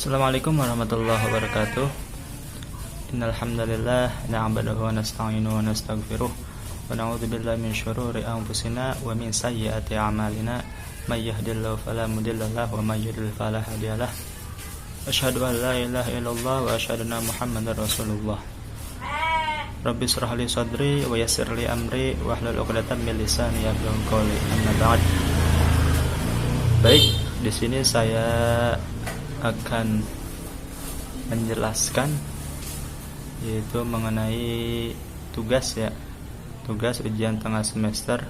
Assalamualaikum warahmatullahi wabarakatuh. Innal hamdalillah na'buduhu wa nasta'inuhu wa nastaghfiruh wa na'udzu billahi min syururi anfusina wa min sayyiati a'malina may yahdihillahu fala mudilla lahu wa may yudlil fala hadiyalah. Asyhadu an la ilaha illallah wa asyhadu anna Muhammadar Rasulullah. Rabbi shrah li sadri wa yassir li amri wa hlul 'uqdatam min lisani yafqahu qawli. Amma ba'd. Baik, di sini saya akan menjelaskan yaitu mengenai tugas ujian tengah semester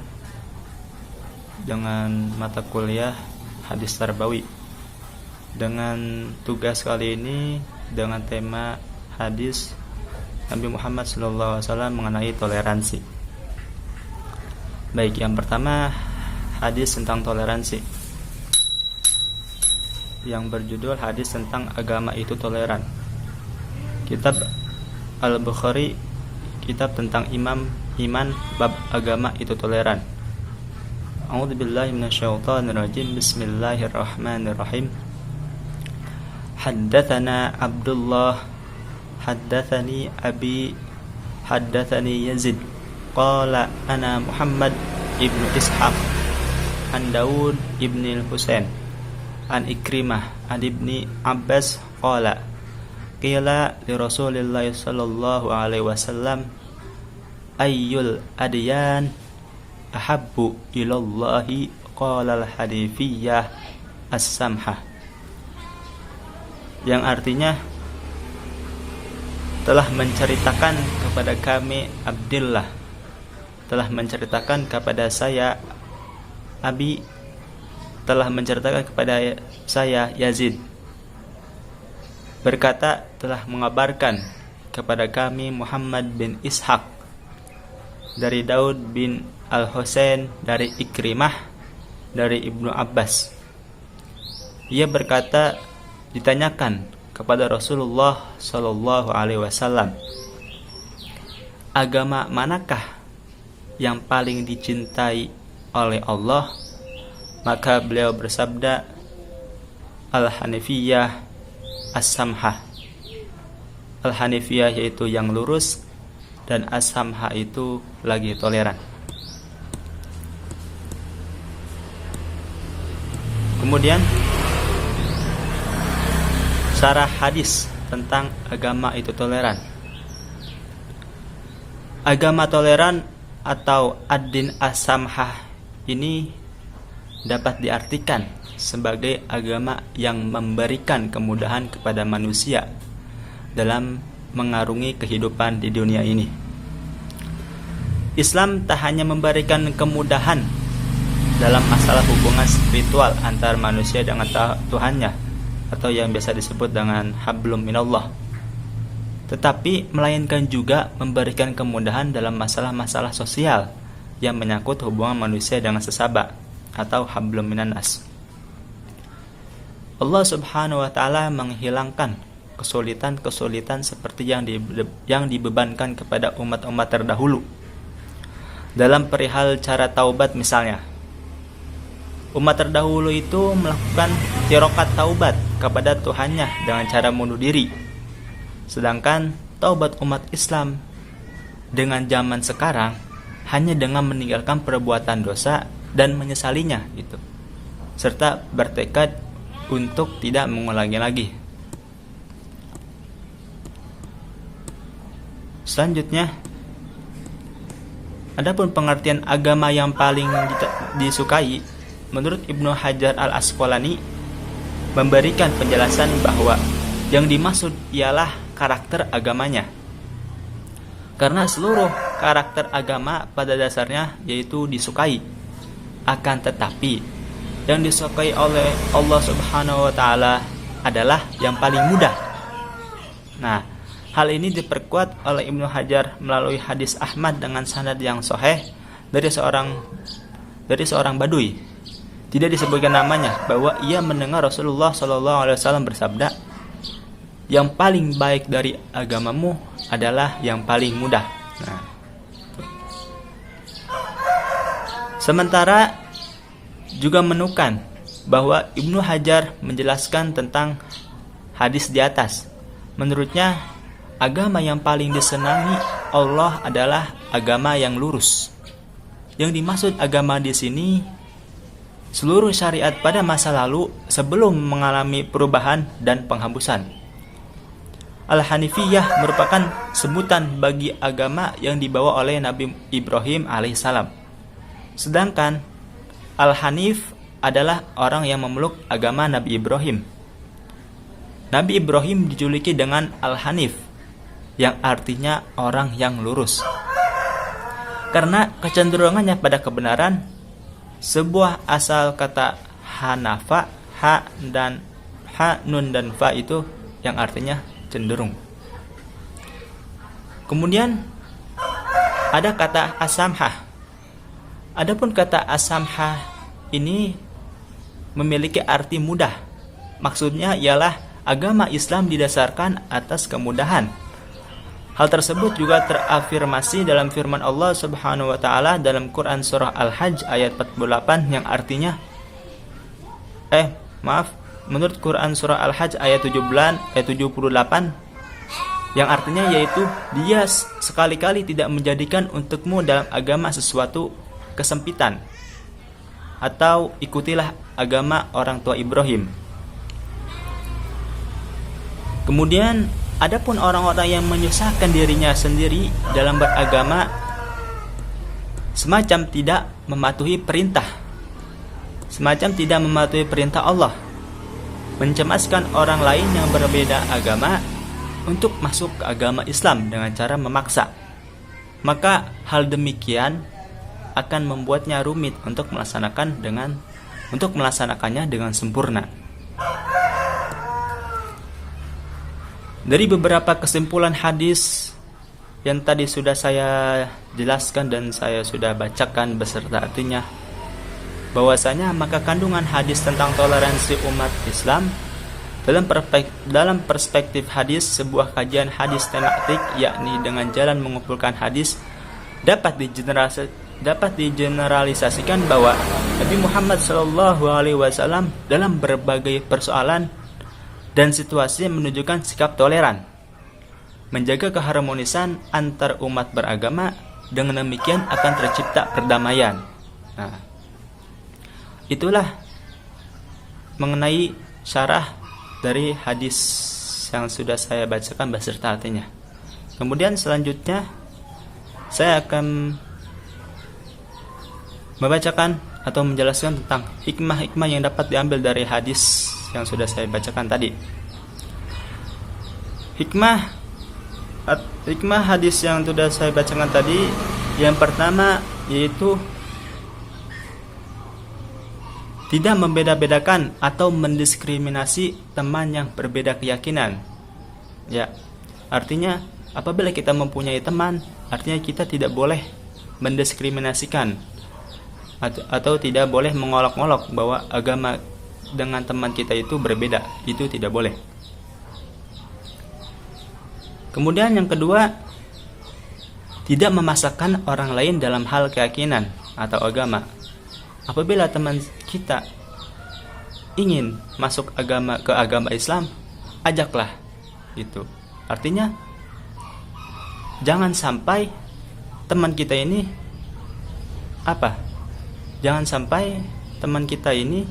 dengan mata kuliah hadis tarbawi. Dengan tugas kali ini dengan tema hadis Nabi Muhammad SAW mengenai toleransi. Baik, yang pertama hadis tentang toleransi yang berjudul hadis tentang agama itu toleran. Kitab Al-Bukhari, kitab tentang iman bab agama itu toleran. A'udzubillahi minasyaitonirrajim. Bismillahirrahmanirrahim. Haddatsana Abdullah haddatsani abi haddatsani Yazid qala ana Muhammad ibnu Ishaq an Daud ibni al-Husain an Ikrimah an Ibni Abbas qala qila li Rasulillah sallallahu alaihi wasallam ayyul adyan ahabbu ilallahi qala al-hadifiyah as-samhah, yang artinya telah menceritakan kepada kami Abdullah, telah menceritakan kepada saya Abi, telah menceritakan kepada saya Yazid, berkata telah mengabarkan kepada kami Muhammad bin Ishaq dari Daud bin Al-Husain dari Ikrimah dari Ibnu Abbas. Ia berkata ditanyakan kepada Rasulullah Sallallahu Alaihi Wasallam, agama manakah yang paling dicintai oleh Allah? Maka beliau bersabda, Al-Hanifiyah As-Samhah. Al-Hanifiyah yaitu yang lurus, dan As-Samhah itu lagi toleran. Kemudian syarah hadis tentang agama itu toleran. Agama toleran atau ad-din as-samhah ini dapat diartikan sebagai agama yang memberikan kemudahan kepada manusia dalam mengarungi kehidupan di dunia ini. Islam tak hanya memberikan kemudahan dalam masalah hubungan spiritual antar manusia dengan Tuhannya, atau yang biasa disebut dengan hablum minallah, tetapi melainkan juga memberikan kemudahan dalam masalah-masalah sosial yang menyangkut hubungan manusia dengan sesama, atau hablum minan nas. Allah Subhanahu wa taala menghilangkan kesulitan-kesulitan seperti yang dibebankan kepada umat-umat terdahulu. Dalam perihal cara taubat misalnya, umat terdahulu itu melakukan tirokat taubat kepada Tuhannya dengan cara bunuh diri. Sedangkan taubat umat Islam dengan zaman sekarang hanya dengan meninggalkan perbuatan dosa dan menyesalinya itu, serta bertekad untuk tidak mengulangi lagi. Selanjutnya, adapun pengertian agama yang paling disukai, menurut Ibnu Hajar al-Asqalani memberikan penjelasan bahwa yang dimaksud ialah karakter agamanya, karena seluruh karakter agama pada dasarnya yaitu disukai. Akan tetapi yang disukai oleh Allah Subhanahu wa taala adalah yang paling mudah. Nah, hal ini diperkuat oleh Ibnu Hajar melalui hadis Ahmad dengan sanad yang sahih dari seorang badui. Tidak disebutkan namanya, bahwa ia mendengar Rasulullah SAW bersabda, yang paling baik dari agamamu adalah yang paling mudah. Nah, sementara juga menukar bahwa Ibnu Hajar menjelaskan tentang hadis di atas. Menurutnya, agama yang paling disenangi Allah adalah agama yang lurus. Yang dimaksud agama di sini seluruh syariat pada masa lalu sebelum mengalami perubahan dan penghapusan. Al-Hanifiyah merupakan sebutan bagi agama yang dibawa oleh Nabi Ibrahim alaihissalam. Sedangkan Al-Hanif adalah orang yang memeluk agama Nabi Ibrahim. Nabi Ibrahim dijuluki dengan Al-Hanif, yang artinya orang yang lurus. Karena kecenderungannya pada kebenaran, sebuah asal kata Hanafa, ha dan ha, nun dan fa itu yang artinya cenderung. Kemudian ada kata asamhah. Adapun kata asamhah ini memiliki arti mudah. Maksudnya ialah agama Islam didasarkan atas kemudahan. Hal tersebut juga terafirmasi dalam firman Allah Subhanahu wa taala dalam Quran surah Al-Hajj ayat 48 yang artinya menurut Quran surah Al-Hajj ayat 78 yang artinya yaitu dia sekali-kali tidak menjadikan untukmu dalam agama sesuatu kesempitan, atau ikutilah agama orang tua Ibrahim. Kemudian adapun orang-orang yang menyusahkan dirinya sendiri dalam beragama, semacam tidak mematuhi perintah Allah, mencemaskan orang lain yang berbeda agama untuk masuk ke agama Islam dengan cara memaksa, maka hal demikian akan membuatnya rumit untuk melaksanakannya dengan sempurna. Dari beberapa kesimpulan hadis yang tadi sudah saya jelaskan dan saya sudah bacakan beserta artinya, bahwasanya maka kandungan hadis tentang toleransi umat Islam dalam perspektif hadis, sebuah kajian hadis tematik, yakni dengan jalan mengumpulkan hadis, dapat digeneralisasikan bahwa Nabi Muhammad SAW dalam berbagai persoalan dan situasi menunjukkan sikap toleran, menjaga keharmonisan antar umat beragama. Dengan demikian akan tercipta perdamaian. Nah, itulah mengenai syarah dari hadis yang sudah saya bacakan beserta artinya. Kemudian selanjutnya saya akan membacakan atau menjelaskan tentang hikmah-hikmah yang dapat diambil dari hadis yang sudah saya bacakan tadi. Hikmah hadis yang sudah saya bacakan tadi, yang pertama yaitu tidak membeda-bedakan atau mendiskriminasi teman yang berbeda keyakinan. Ya, artinya apabila kita mempunyai teman, artinya kita tidak boleh mendiskriminasikan atau tidak boleh mengolok-olok bahwa agama dengan teman kita itu berbeda. Itu tidak boleh. Kemudian yang kedua, tidak memaksakan orang lain dalam hal keyakinan atau agama. Apabila teman kita ingin masuk ke agama Islam, ajaklah itu. Artinya jangan sampai teman kita ini Jangan sampai teman kita ini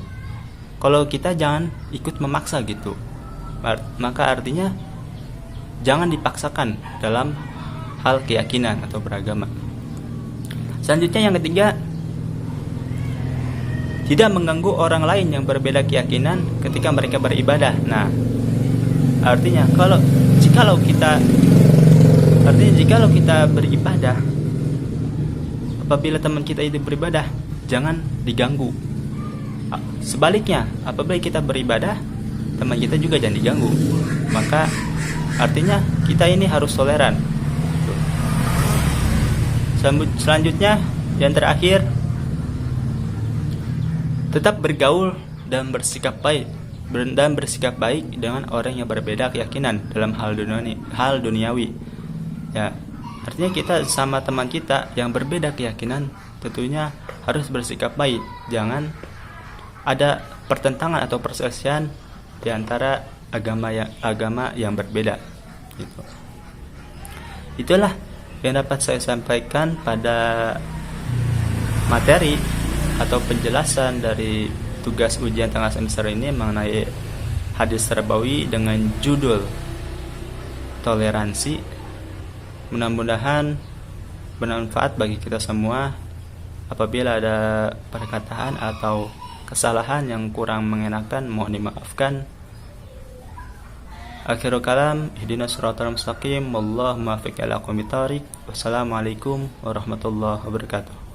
kalau kita jangan ikut memaksa gitu. Maka artinya jangan dipaksakan dalam hal keyakinan atau beragama. Selanjutnya yang ketiga, tidak mengganggu orang lain yang berbeda keyakinan ketika mereka beribadah. Nah, artinya jikalau kita beribadah, apabila teman kita itu beribadah, jangan diganggu. Sebaliknya, apabila kita beribadah, teman kita juga jangan diganggu. Maka artinya kita ini harus toleran. Selanjutnya, yang terakhir, tetap bergaul dan bersikap baik dengan orang yang berbeda keyakinan dalam hal duniawi. Ya, artinya kita sama teman kita yang berbeda keyakinan tentunya harus bersikap baik. Jangan ada pertentangan atau perselisihan di antara agama yang berbeda gitu. Itulah yang dapat saya sampaikan pada materi atau penjelasan dari tugas ujian tengah semester ini mengenai hadis terbawi dengan judul toleransi. Mudah-mudahan bermanfaat bagi kita semua. Apabila ada perkataan atau kesalahan yang kurang mengenakan, mohon dimaafkan. Akhirul kalam, ihdinas siratal mustaqim, wallahu muwaffiq ila aqwamit thoriq. Wassalamualaikum warahmatullahi wabarakatuh.